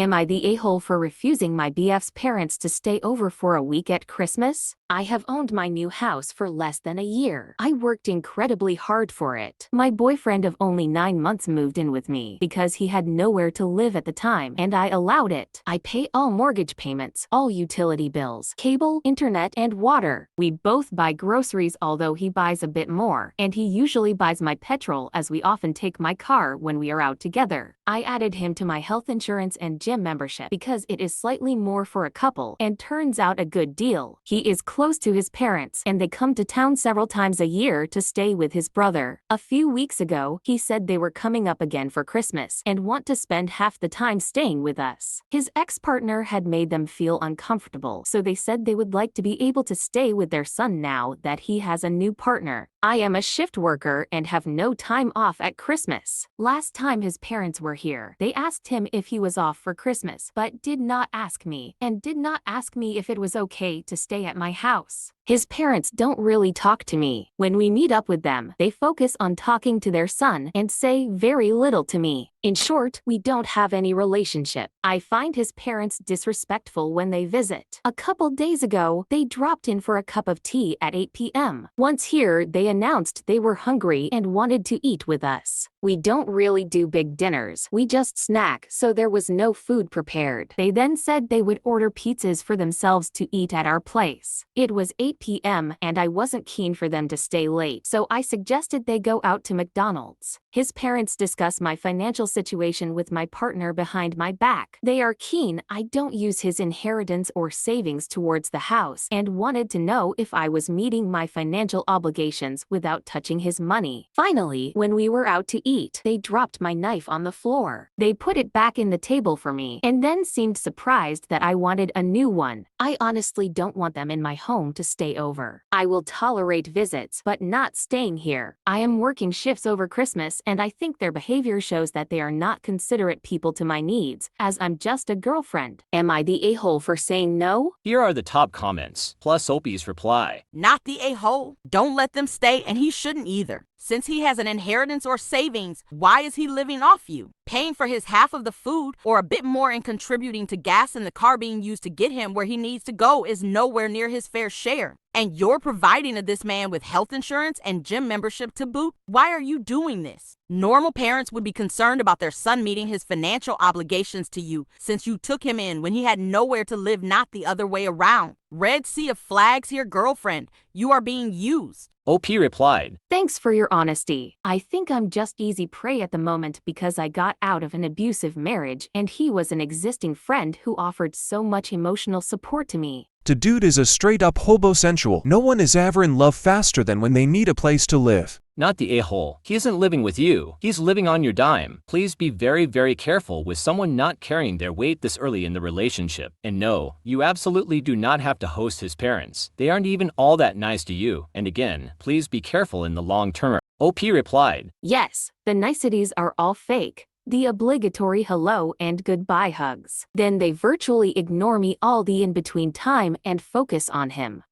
Am I the a-hole for refusing my BF's parents to stay over for a week at Christmas? I have owned my new house for less than a year. I worked incredibly hard for it. My boyfriend of only 9 months moved in with me because he had nowhere to live at the time, and I allowed it. I pay all mortgage payments, all utility bills, cable, internet, and water. We both buy groceries, although he buys a bit more, and he usually buys my petrol as we often take my car when we are out together. I added him to my health insurance and gym membership because it is slightly more for a couple and turns out a good deal. He is close to his parents, and they come to town several times a year to stay with his brother. A few weeks ago, he said they were coming up again for Christmas and want to spend half the time staying with us. His ex-partner had made them feel uncomfortable, so they said they would like to be able to stay with their son now that he has a new partner. I am a shift worker and have no time off at Christmas. Last time his parents were here, they asked him if he was off for Christmas, but did not ask me, and did not ask me if it was okay to stay at my house. His parents don't really talk to me. When we meet up with them, they focus on talking to their son and say very little to me. In short, we don't have any relationship. I find his parents disrespectful when they visit. A couple days ago, they dropped in for a cup of tea at 8 p.m. Once here, they announced they were hungry and wanted to eat with us. We don't really do big dinners. We just snack, so there was no food prepared. They then said they would order pizzas for themselves to eat at our place. It was 8 p.m. and I wasn't keen for them to stay late, so I suggested they go out to McDonald's. His parents discuss my financial situation with my partner behind my back. They are keen I don't use his inheritance or savings towards the house and wanted to know if I was meeting my financial obligations without touching his money. Finally, when we were out to eat, they dropped my knife on the floor. They put it back in the table for me and then seemed surprised that I wanted a new one. I honestly don't want them in my home to stay over. I will tolerate visits, but not staying here. I am working shifts over Christmas, and I think their behavior shows that they are not considerate people to my needs, as I'm just a girlfriend. Am I the a-hole for saying no? Here are the top comments, plus Opie's reply. Not the a-hole. Don't let them stay, and he shouldn't either. Since he has an inheritance or savings, why is he living off you? Paying for his half of the food or a bit more and contributing to gas in the car being used to get him where he needs to go is nowhere near his fair share. And you're providing to this man with health insurance and gym membership to boot? Why are you doing this? Normal parents would be concerned about their son meeting his financial obligations to you since you took him in when he had nowhere to live, not the other way around. Red sea of flags here, girlfriend. You are being used. OP replied, Thanks for your honesty. I think I'm just easy prey at the moment because I got out of an abusive marriage and he was an existing friend who offered so much emotional support to me. The dude is a straight-up hobo-sensual. No one is ever in love faster than when they need a place to live. Not the a-hole. He isn't living with you. He's living on your dime. Please be very, very careful with someone not carrying their weight this early in the relationship. And no, you absolutely do not have to host his parents. They aren't even all that nice to you. And again, please be careful in the long term. OP replied, Yes, the niceties are all fake. The obligatory hello and goodbye hugs. Then they virtually ignore me all the in-between time and focus on him.